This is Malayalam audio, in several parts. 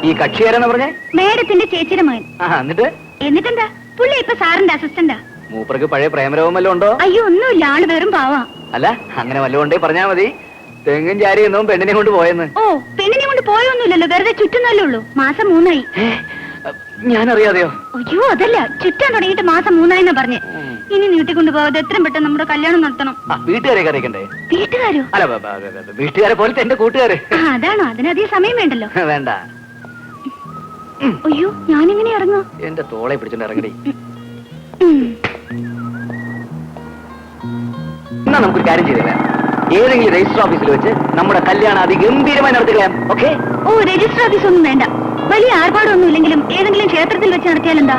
ഈ കക്ഷിയാരെന്ന് പറഞ്ഞേ? മേഡത്തിന്റെ ചേച്ചിയുടെ മകൻ. എന്നിട്ടെന്താ? പുള്ളി ഇപ്പൊ സാറിന്റെ അസിസ്റ്റന്റാ. മൂപ്പർക്ക് പഴയ പ്രേമരവും വല്ലതും ഉണ്ടോ? അയ്യോ, ഒന്നുമില്ല, ആള് വെറും പാവാ. അല്ല, അങ്ങനെ വല്ലതും ഉണ്ടേ പറഞ്ഞാ മതി. തെങ്ങും ചാരി എന്നോ പെണ്ണിനെ കൊണ്ട് പോയെന്ന്. ഓ, പെണ്ണിനെ കൊണ്ട് പോയൊന്നുമില്ലല്ലോ, വെറുതെ ചുറ്റുന്നല്ലേ ഉള്ളൂ. മാസം 3 ഞാനറിയാതെയോ? അയ്യോ, അതല്ല, ചുറ്റാൻ തുടങ്ങിയിട്ട് മാസം 3 പറഞ്ഞേ. ഇനി നീട്ടിക്കൊണ്ട് പോവാതെ എത്രയും പെട്ടെന്ന് നമ്മുടെ കല്യാണം നടത്തണം. വീട്ടുകാരെ അറിയിക്കണ്ടേ? വീട്ടുകാരോ? അല്ല, വീട്ടുകാരെ പോലത്തെ എന്റെ കൂട്ടുകാര്. അതാണോ? അതിനധികം സമയം വേണ്ടല്ലോ. വേണ്ട. അയ്യോ, ഞാനെങ്ങനെ ഇറങ്ങാം? എന്റെ തോളെ പിടിച്ചോണ്ട് ഇറങ്ങടി. എന്നാ നമുക്കൊരു കാര്യം ചെയ്തേക്കാം. ഏതെങ്കിലും രജിസ്റ്റർ ഓഫീസിൽ വെച്ച് നമ്മുടെ കല്യാണം അതിഗംഭീരമായി നടത്തുകയാണ്. ഓക്കെ? ഓ, രജിസ്റ്റർ ഓഫീസ് ഒന്നും വേണ്ട. വലിയ ആർഭാടൊന്നും ഇല്ലെങ്കിലും ഏതെങ്കിലും ക്ഷേത്രത്തിൽ വെച്ച് നടത്തിയാലെന്താ?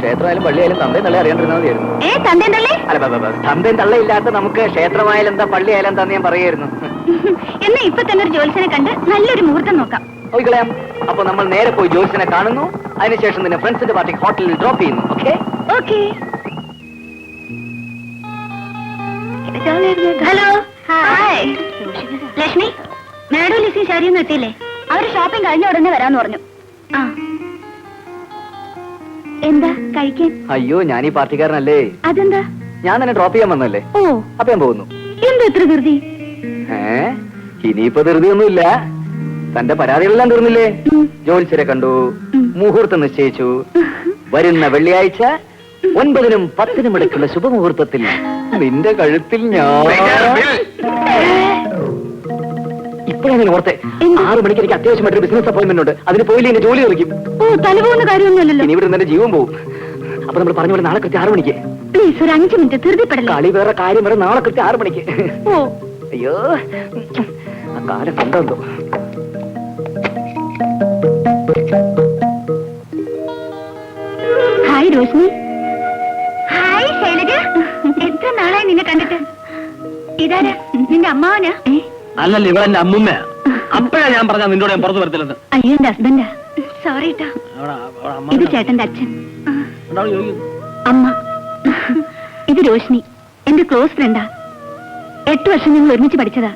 ക്ഷേത്രമായാലും പള്ളിയായാലും തന്തയും തള്ളേ അറിയാണ്ടിരുന്നാൽ മതിയായിരുന്നു. തന്തയും തള്ളേ? അല്ല, തന്തയും തള്ളയില്ലാത്ത നമുക്ക് ക്ഷേത്രമായാലും എന്താ പള്ളിയായാലും എന്താന്ന് ഞാൻ പറയായിരുന്നു. എന്നാ ഇപ്പൊ തന്നെ ഒരു ജോത്സ്യനെ കണ്ട് നല്ലൊരു മുഹൂർത്തം നോക്കാം. പോയിക്കളയാം. അപ്പൊ നമ്മൾ നേരെ പോയി ജോത്സ്യനെ കാണുന്നു. അതിനുശേഷം നിന്നെ ഫ്രണ്ട്സിന്റെ പാർട്ടി ഹോട്ടലിൽ ഡ്രോപ്പ് ചെയ്യുന്നു. Okay? Okay. Hello. Hi. Lakshmi, madam Lissy ശരിയൊന്നും എത്തിയില്ലേ? അവര് ഷോപ്പിംഗ് കഴിഞ്ഞ ഉടനെ വരാന്ന് പറഞ്ഞു. എന്താ കഴിക്കാൻ? അയ്യോ, ഞാൻ ഈ പാർട്ടിക്കാരനല്ലേ. അതെന്താ? ഞാൻ തന്നെ ഡ്രോപ്പ് ചെയ്യാൻ വന്നല്ലേ. ഓ, അപ്പൊ ഞാൻ പോകുന്നു. എന്താ ഇത്ര ധൃതി? ഇനിയിപ്പോ ധൃതിയൊന്നുമില്ല. തന്റെ പരാതികളെല്ലാം തീർന്നില്ലേ? ജോത്സ്യരെ കണ്ടു, മുഹൂർത്തം നിശ്ചയിച്ചു. വരുന്ന വെള്ളിയാഴ്ച 9-നും 10-നും ഇടയ്ക്കുള്ള ശുഭമുഹൂർത്തത്തിൽ നിന്റെ കഴുത്തിൽ ഞാൻ. ഇപ്പോഴാണ് ഓർത്തെ, 6 മണിക്ക് എനിക്ക് അത്യാവശ്യമായിട്ടൊരു ബിസിനസ് അപ്പോയിന്റ്മെന്റ് ഉണ്ട്. അതിന് പോയില്ലേ എന്റെ ജോലി ഇറക്കും. ഓ, തലപോകുന്ന കാര്യമൊന്നുമല്ലല്ലോ. ഇനി ഇവിടെ എന്റെ ജീവൻ പോകും. അപ്പൊ നമ്മൾ പറഞ്ഞ പോലെ നാളെ കൃത്യം 6 മണിക്ക്. പ്ലീസ്, ഒരു 5 മിനിറ്റ് ധൃതിപ്പെടല്ലേ. കളി വേറെ, കാര്യം വേറെ. നാളെ കൃത്യം 6 മണിക്ക്. ഓ, അയ്യോ, ആ കാലം കണ്ടോ. ഹായ് റോഷ്നി. ഹായ് ശൈലജ, എത്ര നാളായി നിന്നെ കണ്ടിട്ട്. ഇതാരാ? നിന്റെ അമ്മാവനാ? അല്ലല്ല, ഇവളെന്റെ അമ്മുമ്മയാ. അപ്പഴാ ഞാൻ പറഞ്ഞ നിന്നോട് ഞാൻ പുറത്തു വരത്തില്ലെന്ന്. അയ്യോ, എന്റെ ഹസ്ബൻഡാ. സോറി ട്ടാ. ഇത് ചേട്ടന്റെ അച്ഛൻ. അമ്മ. ഇത് രോഷ്നി, എന്റെ ക്ലോസ് ഫ്രണ്ടാ. 8 വർഷം ഞങ്ങൾ ഒരുമിച്ച് പഠിച്ചതാ.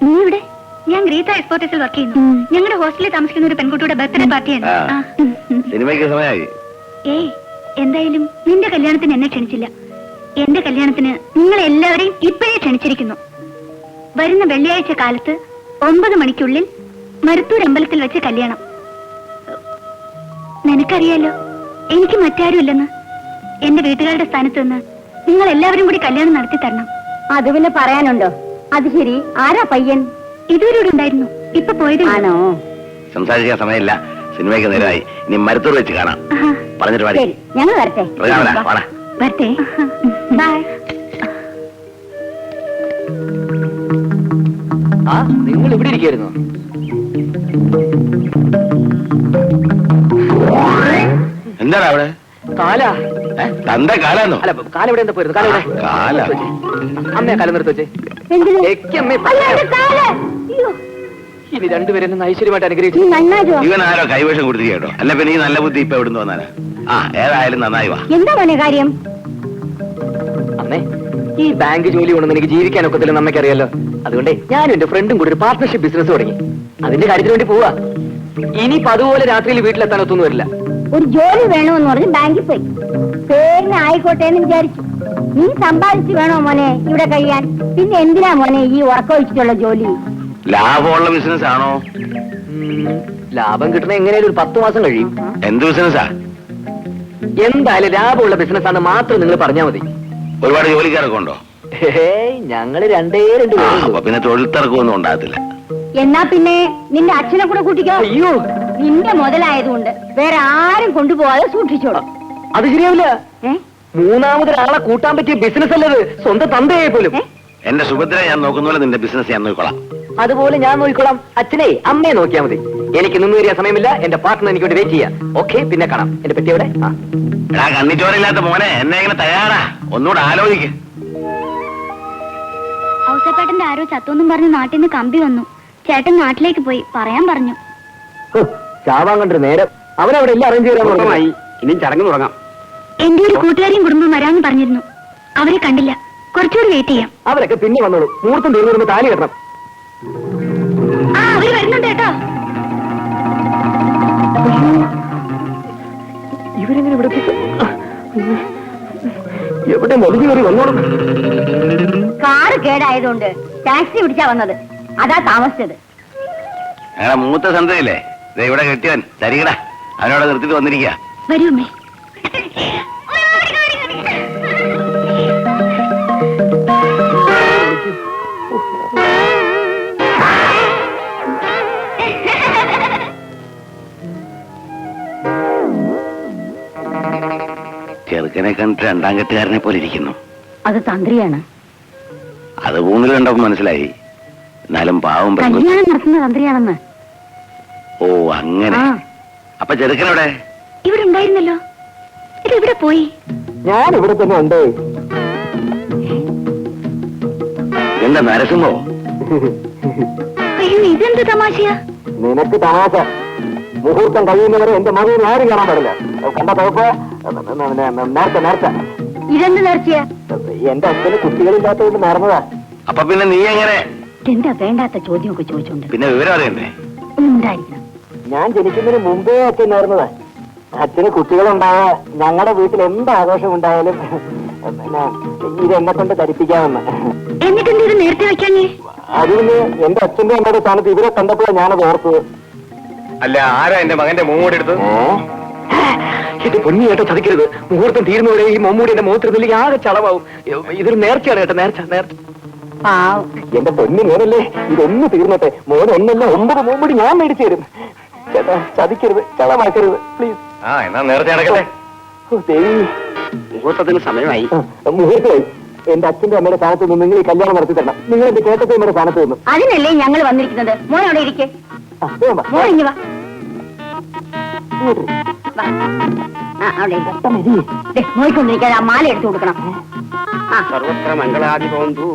നീ ഇവിടെ? ഞാൻ ഗ്രീത്ത എക്സ്പോർട്ടേഴ്സിൽ വർക്ക് ചെയ്യുന്നു. ഞങ്ങളുടെ ഹോസ്റ്റലിൽ താമസിക്കുന്ന ഒരു പെൺകുട്ടിയുടെ ബർത്ത്ഡേ പാർട്ടിയാണ്. സിനിമയ്ക്ക് സമയമായി. എന്തായാലും നിന്റെ കല്യാണത്തിന് എന്നെ ക്ഷണിച്ചില്ല. എന്റെ കല്യാണത്തിന് നിങ്ങൾ എല്ലാവരെയും ഇപ്പോഴേ ക്ഷണിച്ചിരിക്കുന്നു. വരുന്ന വെള്ളിയാഴ്ച കാലത്ത് 9 മണിക്കുള്ളിൽ മരുത്തൂർ അമ്പലത്തിൽ വെച്ച് കല്യാണം. നിനക്കറിയാലോ, എനിക്ക് മറ്റാരും ഇല്ലെന്ന്. എന്റെ വീട്ടുകാരുടെ സ്ഥാനത്ത് നിന്ന് നിങ്ങൾ എല്ലാവരും കൂടി കല്യാണം നടത്തി തരണം. അത് പിന്നെ പറയാനുണ്ടോ? അത് ശരി, ആരാ പയ്യൻ? ഇതുവരെ ഉണ്ടായിരുന്നു, ഇപ്പൊ പോയതാണോ? സംസാരിക്കാൻ സമയമില്ല, സിനിമയ്ക്ക് നേരമായി. ഇനി മരത്തൂർ വെച്ച് കാണാം. പറഞ്ഞിട്ട് ശരി, ഞങ്ങൾ വരട്ടെ. വരട്ടെ. ബൈ. നിങ്ങൾ ഇവിടെ ഇരിക്കായിരുന്നു? എന്താണ് അവിടെ? കാല. തന്റെ കാലാന്നോ? അല്ല, കാലെവിടെ എന്താ പോയിരുന്നു? കാല അമ്മയെ കാലം നിർത്തി വെച്ചേ. ഇനി രണ്ടുപേരും ഐശ്വര്യമായിട്ട് അനുഗ്രഹിച്ചു. ഇവൻ ആരോ കൈവശം കൊടുത്തു കേട്ടോ. അല്ല പിന്നെ ഈ നല്ല ബുദ്ധി ഇപ്പൊ എവിടുന്ന് വന്നാലാ? ഏതായാലും നന്നായി വാ. എന്താ മോനെ കാര്യം? അമ്മേ, ഈ ബാങ്ക് ജോലി കൊണ്ടൊന്നും എനിക്ക് ജീവിക്കാനൊക്കത്തില്ലെന്ന് അമ്മയ്ക്കറിയാലോ. അതുകൊണ്ട് ഞാനും എന്റെ ഫ്രണ്ടും കൂടി ഒരു പാർട്ട്ണർഷിപ്പ് ബിസിനസ് തുടങ്ങി. അതിന്റെ കാര്യത്തിന് വേണ്ടി പോവാ. ഇനിയിപ്പോ അതുപോലെ രാത്രിയിൽ വീട്ടിലെത്താൻ ഒത്തൊന്നും വരില്ല. ഒരു ജോലി വേണമെന്ന് പറഞ്ഞ് ബാങ്കിൽ പോയി. പേരിന് ആയിക്കോട്ടെ എന്ന് വിചാരിച്ചു. നീ സമ്പാദിച്ചു വേണോ മോനെ ഇവിടെ കഴിയാൻ? പിന്നെ എന്തിനാ മോനെ ഈ ഉറക്കൊഴിച്ചിട്ടുള്ള ജോലി? ലാഭമുള്ള ബിസിനസ് ആണോ? ലാഭം കിട്ടണ എങ്ങനെയാലും ഒരു 10 മാസം കഴിയും. എന്ത് ബിസിനസ്സാ? എന്തായാലും ലാഭമുള്ള ബിസിനസ് ആണ് മാത്രം നിങ്ങൾ പറഞ്ഞാൽ മതി. ഒരുപാട് ജോലിക്കാരൊക്കെ ഉണ്ടോ? ഞങ്ങള് 2 പേരുണ്ട്. പിന്നെ തൊഴിൽ തിരക്കൊന്നും ഉണ്ടാകത്തില്ല. എന്നാ പിന്നെ നിന്റെ അച്ഛനെ കൂടെ കൂട്ടിക്കോ. അയ്യോ, നിന്റെ മുതലായതുകൊണ്ട് വേറെ ആരും കൊണ്ടുപോകാതെ സൂക്ഷിച്ചോളാം. അത് ശരിയാവില്ല. 3ാമതൊരാളെ കൂട്ടാൻ പറ്റിയ ബിസിനസ് അല്ലത്. സ്വന്തം തന്തയെ പോലും. എന്റെ സുഭദ്ര ഞാൻ നോക്കുന്ന പോലെ നിന്റെ ബിസിനസ് ഞാൻ നോക്കിക്കോളാം. അതുപോലെ ഞാൻ നോക്കിക്കോളാം. അച്ഛനെ അമ്മയെ നോക്കിയാൽ മതി. എനിക്ക് നിന്ന് വരിക സമയമില്ല. എന്റെ പാർട്ട്ണർ എനിക്ക് വേണ്ടി വെയിറ്റ് ചെയ്യാം. ഓക്കെ, പിന്നെ കാണാം. എന്റെ പെട്ടി എവിടെ? കണ്ണിച്ചോറില്ലാത്ത മോനെ, എന്നെ ഇങ്ങനെ തയ്യാറാ. ഒന്നുകൂടെ ആലോചിക്ക്. ഔസേട്ടന്റെ ആരോ ചത്തൊന്നും പറഞ്ഞ് നാട്ടിൽ നിന്ന് കമ്പി വന്നു. ചേട്ടൻ നാട്ടിലേക്ക് പോയി പറയാൻ പറഞ്ഞു. ചാവാൻ കണ്ടൊരു നേരം. അവനവിടെ എല്ലാം അറേഞ്ച് ചെയ്യാൻ. ഇനിയും ചടങ്ങ് തുടങ്ങാം. എന്റെ ഒരു കൂട്ടുകാരിയും കുടുംബം വരാമെന്ന് പറഞ്ഞിരുന്നു. അവരെ കണ്ടില്ല. കുറച്ചുകൂടി വെയിറ്റ് ചെയ്യാം. അവരൊക്കെ പിന്നെ വന്നോളൂ. മുഹൂർത്തം തീർന്നു താലി കെട്ടണം. അവര് വരുന്നുണ്ട് കേട്ടോ. പിന്നെ വലിഞ്ഞു കയറി വന്നോളും. കാറ് കേടായതുകൊണ്ട് ടാക്സി പിടിച്ചാ വന്നത്, അതാ താമസിച്ചത്. ഞങ്ങളുടെ മൂത്ത സന്തയില്ലേ ഇവിടെ കെട്ടിയവൻ തരികട, അവനോട് നിർത്തിട്ട് വന്നിരിക്കുക. വരൂ അമ്മേ. ചെറുക്കനെ കണ്ടിട്ട് രണ്ടാം കെട്ടുകാരനെ പോലെ ഇരിക്കുന്നു. അത് തന്ത്രിയാണ്. അത് ഊന്നിൽ കണ്ടപ്പോ മനസ്സിലായി. എന്നാലും പാവം പെണ്ണു. കല്യാണം നടത്തുന്ന തന്ത്രിയാണെന്ന്. ഓ അങ്ങനെ. അപ്പൊ ചെറുക്കനവിടെ? ഇവിടെ ഉണ്ടായിരുന്നല്ലോ. ഇത് ഇവിടെ പോയി. ഞാൻ ഇവിടെ തന്നെ ഉണ്ട്. എന്താ നരസിംഹോ? അയ്യോ, ഇതെന്ത് തമാശയാ? നിനക്ക് തമാശ. മുഹൂർത്തം കഴിയുന്നവരെ എന്റെ മകനെ ആരും കാണാൻ പാടില്ല. കണ്ട തോപ്പ് നേരത്തെ നേരത്തെ. ഇതെന്ത് നേർച്ചയാ? എന്റെ അച്ഛന് കുട്ടികളില്ലാത്തതുകൊണ്ട് നേർന്നതാ. അപ്പൊ പിന്നെ നീ എങ്ങനെ? എന്താ വേണ്ടാത്ത ചോദ്യമൊക്കെ ചോദിച്ചോണ്ട് പിന്നെ വിവരം അറിയണ്ടേ? ഉണ്ടായിരിക്കണം. ഞാൻ ജനിക്കുന്നതിന് മുമ്പേ അച്ഛൻ നേർന്നതാ. അച്ഛന് കുട്ടികളുണ്ടായ ഞങ്ങളുടെ വീട്ടിൽ എന്ത് ആഘോഷം ഉണ്ടായാലും പിന്നെ ഇതെന്നെ കൊണ്ട് ധരിപ്പിക്കാമെന്ന്. എന്നിട്ടെന്ത് ഇത് നേരത്തെ വെക്കാഞ്ഞേ? അതിന് എന്റെ അച്ഛന്റെ അമ്മയുടെ സ്ഥാനത്ത് ഇവരെ കണ്ടപ്പോഴാണ് ഞാനത് ഓർത്തത്. അല്ല, ആരാ എന്റെ മകന്റെ മൂടി എടുത്തത്? ഇത് പൊന്നി കേട്ടോ, ചതിക്കരുത്. മുഹൂർത്തം തീരുന്നവരെ ഈ മമ്മൂടി എന്റെ മുഖത്തിരുന്നില്ലെങ്കിൽ ആകെ ചളവാവും. ഇതൊരു നേർച്ചയാണ് കേട്ടോ, നേർച്ച നേർച്ച. എന്റെ പൊന്നി മോനല്ലേ, ഇതൊന്ന് തീർന്നട്ടെ. മോൻ ഒന്നല്ല 9 മമ്മൂടി ഞാൻ മേടിച്ചു തരും. ചേട്ടാ ചതിക്കരുത്, ചളമാക്കരുത് പ്ലീസ്. എന്നാ നേരത്തെ നടക്കട്ടെ. ദേവി, മുഹൂർത്തത്തിന് സമയമായി. മുഹൂർത്തമായി. എന്റെ അച്ഛന്റെ അമ്മയുടെ സ്ഥാനത്ത് നിന്ന് നിങ്ങൾ ഈ കല്യാണം നടത്തി തരണം. നിങ്ങൾ എന്റെ കേട്ടത്തമ്മയുടെ സ്ഥാനത്ത് നിന്നു. അതിനല്ലേ ഞങ്ങൾ വന്നിരിക്കുന്നത്. മോൻ അവിടെ ഇരിക്കേ. മോൻ ഇങ്ങ് വാ. അവിടെ നോയിക്കൊണ്ടിരിക്കാതെ ആ മാല എടുത്തു കൊടുക്കണം. സർവത്ര മംഗളാദി പോന്തു.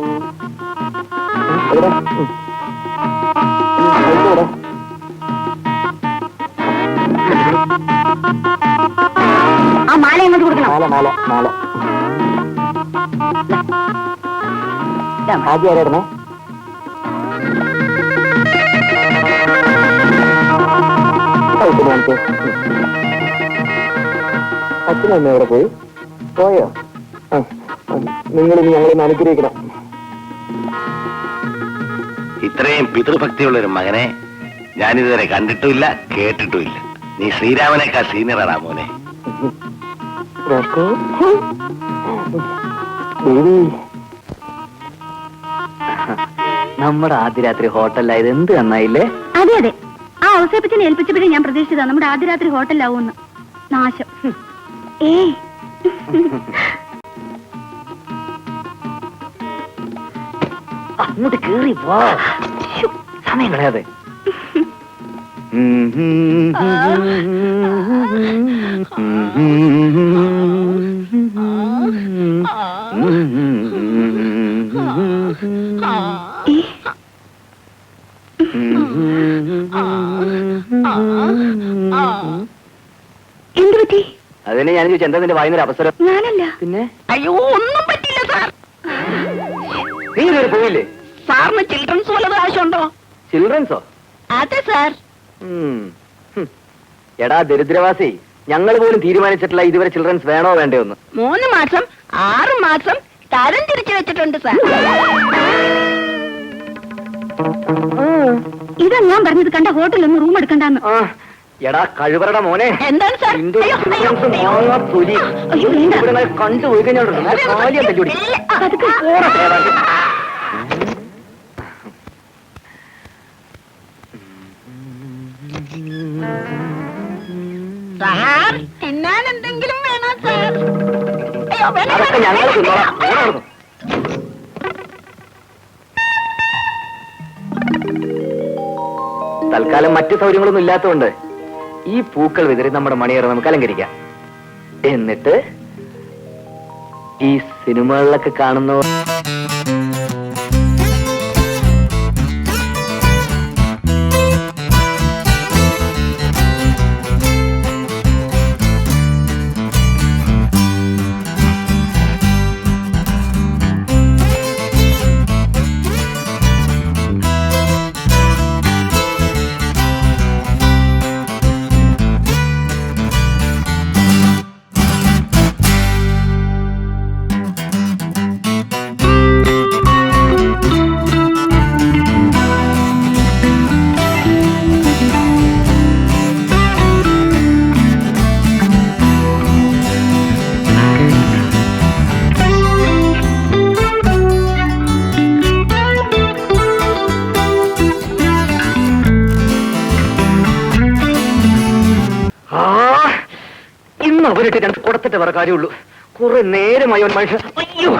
ആ മാല എങ്ങോട്ട് കൊടുക്കണം? മാല മാല മാല. ആദ്യം ആരായിരുന്നേ? അച്ഛനും അമ്മ എവിടെ പോയി? പോയോ? നിങ്ങളിനി ഞങ്ങളെ അനുഗ്രഹിക്കണം. ഇത്രയും പിതൃഭക്തിയുള്ള ഒരു മകനെ ഞാനിതുവരെ കണ്ടിട്ടുമില്ല, കേട്ടിട്ടുമില്ല. നീ ശ്രീരാമനേക്കാൾ സീനിയറാണ് മോനെ. നമ്മുടെ ആദ്യ രാത്രി ഹോട്ടലിലായത് എന്ത് നന്നായില്ലേ? അതെ അതെ, ആ ഔസേപ്പച്ചനെ ഏൽപ്പിച്ചപ്പോഴേ ഞാൻ പ്രതീക്ഷിച്ചതാ നമ്മുടെ ആദ്യ രാത്രി ഹോട്ടലിലാവൂന്ന്. നാശം. അങ്ങോട്ട് കേറി പോ, സമയം കളയാതെ. എന്ത് പറ്റി? അതിനെ ഞാൻ ചോദിച്ചു, എന്താ നിന്റെ വായുന്നൊരു അവസരം? ഞാനല്ല. പിന്നെ അയ്യോ, ഒന്നും പറ്റില്ല സാർ. നീ ഇതുവരെ പോയില്ലേ? സാറിന് ചിൽഡ്രൻസ് വല്ലതും ആവശ്യമുണ്ടോ? ചിൽഡ്രൻസോ? അതെ സാർ. എടാ ദരിദ്രവാസി, ഞങ്ങൾ പോലും തീരുമാനിച്ചിട്ടില്ല ഇതുവരെ ചിൽഡ്രൻസ് വേണോ വേണ്ടയോന്ന്. 3 മാസം 6 മാസം തരം തിരിച്ചു വെച്ചിട്ടുണ്ട് സാർ. ഇതാ ഞാൻ പറഞ്ഞത്, കണ്ട ഹോട്ടലിൽ ഒന്ന് റൂം എടുക്കണ്ടെന്ന്. എടാ കഴിവറട മോനെ, എന്താണ് സാർ? കണ്ടുപോയി കഴിഞ്ഞാൽ കാര്യം തല്ലുപിടി. സാർ, തിന്നാൻ എന്തെങ്കിലും വേണോ സാർ? അതൊക്കെ ഞങ്ങൾ തിന്നോളാം. തൽക്കാലം മറ്റു സൗകര്യങ്ങളൊന്നും ഇല്ലാത്തതുകൊണ്ട് ഈ പൂക്കൾ വിതറി നമ്മുടെ മണിയറ നമുക്ക് അലങ്കരിക്കാം. എന്നിട്ട് ഈ സിനിമകളിലൊക്കെ കാണുന്ന അവരിട്ട് രണ്ട് കൊടുത്തിട്ട് വേറെ കാര്യമുള്ളൂ. കുറെ നേരമായി അവൻ മനുഷ്യൻ. അയ്യോ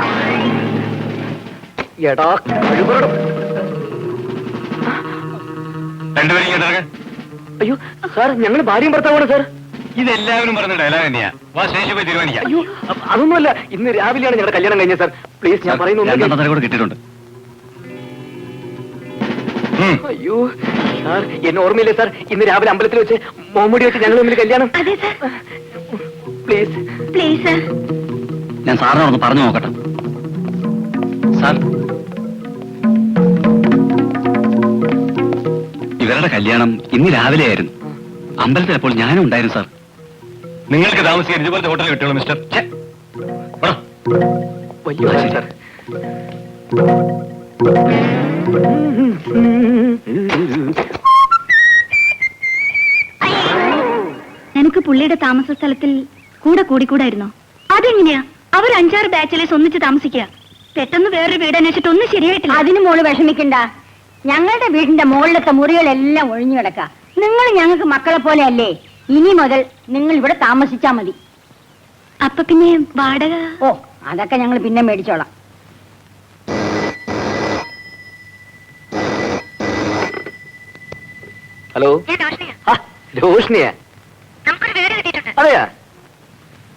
എടാ കഴിവറും. രണ്ടുപേരും അയ്യോ സാർ, ഞങ്ങൾ ഭാര്യയും ഭർത്താവാണ് സാർ. ഇതെല്ലാവരും പറഞ്ഞ ഡയലോഗ് തന്നെയാ. വാ, സ്റ്റേഷൻ പോയി തീരുമാനിക്കാം. അയ്യോ അതൊന്നുമല്ല, ഇന്ന് രാവിലെയാണ് ഞങ്ങളുടെ കല്യാണം കഴിഞ്ഞത് സാർ. പ്ലീസ്, ഞാൻ പറയുന്നു. കൂടെ കിട്ടിയിട്ടുണ്ട്. അയ്യോ സാർ, എന്നെ ഓർമ്മയില്ലേ സാർ? ഇന്ന് രാവിലെ അമ്പലത്തിൽ വെച്ച് മോമുടി വെച്ച് ഞങ്ങൾ തമ്മിൽ കല്യാണം. അതെ സാർ. Please please sir. ഞാൻ സാറിനോടൊന്ന് പറഞ്ഞു നോക്കട്ടെ. സാർ, ഇവരുടെ കല്യാണം ഇന്ന് രാവിലെ ആയിരുന്നു. അമ്പലത്തിൽ അപ്പോൾ ഞാനും ഉണ്ടായിരുന്നു സാർ. നിങ്ങൾക്ക് താമസിക്കാൻ ഇതുപോലത്തെ ഹോട്ടൽ കിട്ടുള്ളൂ മിസ്റ്റർ. വലിയ ആശയം സാർ. നിനക്ക് പുള്ളിയുടെ താമസ സ്ഥലത്തിൽ കൂടെ കൂടിക്കൂടായിരുന്നോ? അതെങ്ങനെയാ? അവർ 5-6 ബാച്ചിലേഴ്സ് ഒന്നിച്ച് താമസിക്കുക. പെട്ടെന്ന് വേറൊരു വീട് അന്വേഷിച്ചിട്ട് ഒന്നും ശരിയായിട്ടില്ല. അതിന് മോള് വിഷമിക്കണ്ട. ഞങ്ങളുടെ വീടിന്റെ മുകളിലത്തെ മുറികളെല്ലാം ഒഴിഞ്ഞു കിടക്ക. നിങ്ങൾ ഞങ്ങൾക്ക് മക്കളെ പോലെ അല്ലേ? ഇനി മുതൽ നിങ്ങൾ ഇവിടെ താമസിച്ചാ മതി. അപ്പൊ പിന്നെ വാടക? ഓ, അതൊക്കെ ഞങ്ങൾ പിന്നെ മേടിച്ചോളാം. ഹലോ. ഞാൻ റോഷ്നിയാ. ആ, രോഷ്നിയാ? നമുക്കൊരു വീട് കിട്ടിയിട്ടുണ്ട്. അതെയാ?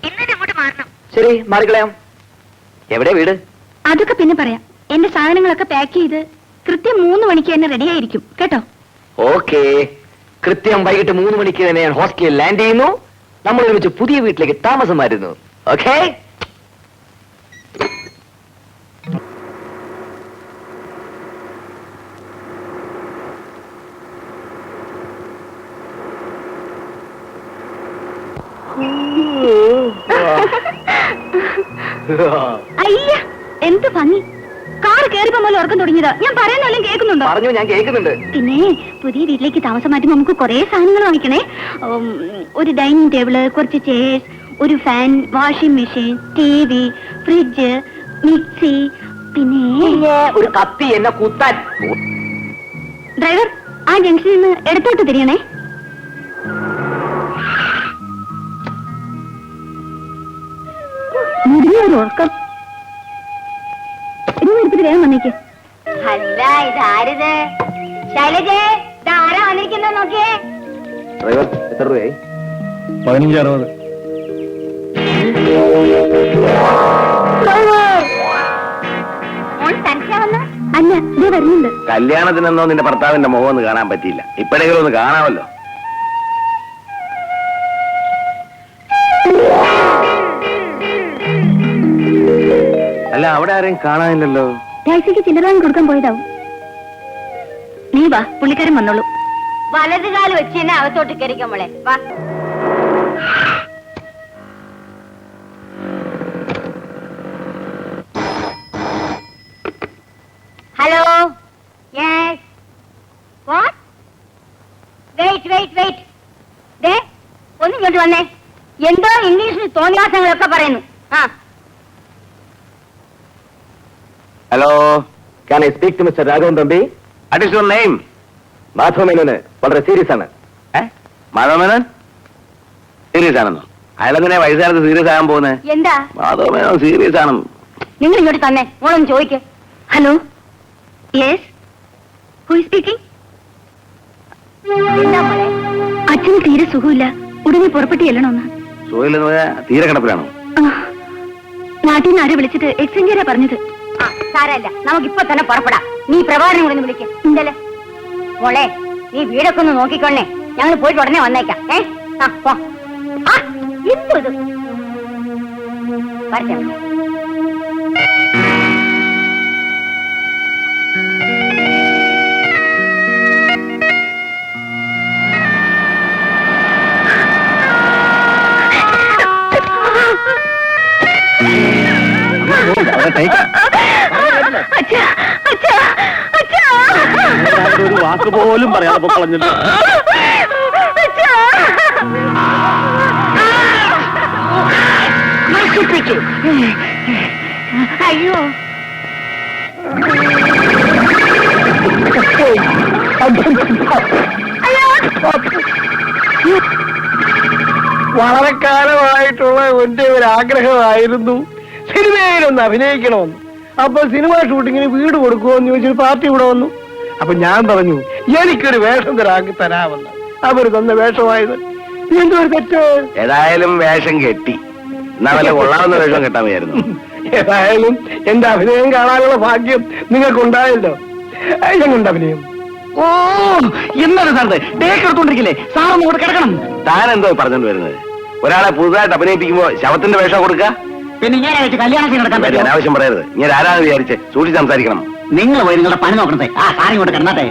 ഇന്നലെ അങ്ങോട്ട് മാറണം. ശരി, മാറിക്കളയാം. എവിടെ വീട്? അതൊക്കെ പിന്നെ പറയാം. എന്റെ സാധനങ്ങളൊക്കെ പാക്ക് ചെയ്ത് കൃത്യം 3 മണിക്ക് തന്നെ റെഡി ആയിരിക്കും കേട്ടോ. ഓക്കെ. കൃത്യം വൈകിട്ട് 3 മണിക്ക് തന്നെ ഞാൻ ഹോസ്റ്റലിൽ ലാൻഡ് ചെയ്യുന്നു. നമ്മൾ ഒരുമിച്ച് പുതിയ വീട്ടിലേക്ക് താമസം മാറുന്നു. ഓക്കെ. അയ്യ, എന്ത് ഭംഗി! കാർ കയറിപ്പോ പോലെ ഉറക്കം തുടങ്ങിയതാ. ഞാൻ പറയുന്നല്ലോ കേൾക്കുന്നുണ്ടോ? പറഞ്ഞു, ഞാൻ കേൾക്കുന്നുണ്ട്. പിന്നെ പുതിയ വീട്ടിലേക്ക് താമസം മാറ്റുമ്പോൾ നമുക്ക് കുറെ സാധനങ്ങൾ വാങ്ങിക്കണേ. ഒരു ഡൈനിങ് ടേബിള്, കുറച്ച് ചെയർസ്, ഒരു fan, washing machine, TV, fridge, mixie, പിന്നെ ഒരു കത്തി എന്നെ കുത്താൻ. ഡ്രൈവർ, ആ ജംഗ്ഷനിൽ നിന്ന് ഇടത്തോട്ട് തിരിയണേ. മുടിയൊരു ഉറക്കം. ഇന്ന് എടുത്തിട്ട് വേഗം വന്നേക്ക്. അല്ല, ഇതാരിത്? ശൈലജേ, ഇതാരാ വന്നിരിക്കുന്ന നോക്കിയേ. ഡ്രൈവർ, എത്ര രൂപയായി? 15-60. മോൻ തനിച്ചാ വന്ന? അല്ല, ഇതേ വരുന്നുണ്ട്. കല്യാണത്തിനെന്നോ നിന്റെ ഭർത്താവിന്റെ മുഖം ഒന്ന് കാണാൻ പറ്റിയില്ല. ഇപ്പോഴെങ്കിലും ഒന്ന് കാണാമല്ലോ. അല്ല, അവിടെ ആരെയും കാണാനില്ലല്ലോ. ടാക്സിക്ക് ചില്ലറ വാങ്ങി കൊടുക്കാൻ പോയതാവും. നീ വാ, പുള്ളിക്കാരൻ വന്നോളൂ. വലത് കാല് വെച്ച് തന്നെ അകത്തോട്ട് കയറിക്കോ മോളെ. വാ. Hello. Yes. What? Wait wait wait. ദേ, ഒന്ന് ഇങ്ങോട്ട് വന്നേ. എന്തോ ഇംഗ്ലീഷിൽ തോന്നിയാസങ്ങളൊക്കെ പറയുന്നു. ആ, hello, Can I speak to Mr. Raghavan Thambi? What is your name? Madhava Menon വളരെ സീരിയസ് ആണ്. മാധവമേനോൻ സീരിയസ് ആണെന്നോ? അയാളെങ്ങനെ വയസ്സാലത്ത് സീരിയസ് ആകാൻ പോകുന്നത്? എന്താ? മാധവമേനോൻ സീരിയസ് ആണ്. നിങ്ങൾ ഇങ്ങോട്ട് തന്നെ. മോളൊന്ന് ചോദിക്ക്. Hello. Yes, who is speaking? എന്താ മോളെ? അച്ഛന് തീരെ സുഖമില്ല. ഉടനെ പുറപ്പെട്ട് ചെല്ലണമെന്ന്. സുഖമില്ലെന്ന് പറഞ്ഞാൽ തീരെ കിടപ്പിലാണോ? നാട്ടിൽ നിന്ന് ആരെ വിളിച്ചിട്ട് എക്സ്ചേഞ്ചാ പറഞ്ഞത്. ആ, സാരമില്ല, നമുക്കിപ്പൊ തന്നെ പുറപ്പെടാം. നീ പ്രഭാകരനെ കൂടെ ഒന്ന് വിളിക്ക്. എന്തല്ലേ മോളെ, നീ വീടൊക്കെ ഒന്ന് നോക്കിക്കൊള്ളേ. ഞങ്ങൾ പോയിട്ട് ഉടനെ വന്നേക്കാം. ആ, പോ. ആ, എന്തോ ഇത്? വരട്ടെ. ഒരു വാക്ക് പോലും പറയാതെ പൊക്കളഞ്ഞിട്ട്. അയ്യോ, വളരെ കാലമായിട്ടുള്ള എന്റെ ഒരു ആഗ്രഹമായിരുന്നു സിനിമയിലൊന്ന് അഭിനയിക്കണമെന്ന്. അപ്പൊ സിനിമ ഷൂട്ടിങ്ങിന് വീട് കൊടുക്കുമോന്ന് ചോദിച്ചൊരു പാർട്ടി ഇവിടെ വന്നു. അപ്പൊ ഞാൻ പറഞ്ഞു എനിക്കൊരു വേഷം തരാമെന്ന്. അവര് തന്ന വേഷമായത് എന്തൊരു തെറ്റ്. ഏതായാലും വേഷം കെട്ടി, എന്നാ വല്ല കൊള്ളാവുന്ന വേഷം കെട്ടാമായിരുന്നു. ഏതായാലും എന്റെ അഭിനയം കാണാനുള്ള ഭാഗ്യം നിങ്ങൾക്കുണ്ടായല്ലോ. എങ്ങുണ്ട് അഭിനയം? ഓ എന്താണ് സാറിന് ടേക്ക് എടുത്തോണ്ടിരിക്കില്ലേ? സാറൊന്നും ഇങ്ങോട്ട് കിടക്കണം. താൻ എന്തോ പറഞ്ഞോണ്ട് വരുന്നത്? ഒരാളെ പുതുതായിട്ട് അഭിനയിപ്പിക്കുമ്പോ ശവത്തിന്റെ വേഷം കൊടുക്കുക? പിന്നെ ഞാൻ കല്യാണത്തിന് നടക്കാൻ പറ്റുമോ? അനാവശ്യം പറയരുത്. ഞാൻ ആരാന്ന് വിചാരിച്ച് സൂക്ഷിച്ച് സംസാരിക്കണം. നിങ്ങൾ പോയി നിങ്ങളുടെ പണി നോക്കണേ. ആ സാറി ഇങ്ങോട്ട് കിടന്നാട്ടെ.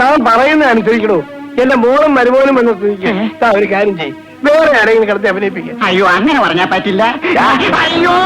താൻ പറയുന്നത് അനുസരിക്കണോ? എന്റെ മോളും മരുമോനും എന്ന സ്ഥിതിക്ക് താൻ ഒരു കാര്യം ചെയ്യും, വേറെ ആരെങ്കിലും കിടത്തി അഭിനയിപ്പിക്കുക. അയ്യോ അങ്ങനെ പറഞ്ഞാ പറ്റില്ല. അയ്യോ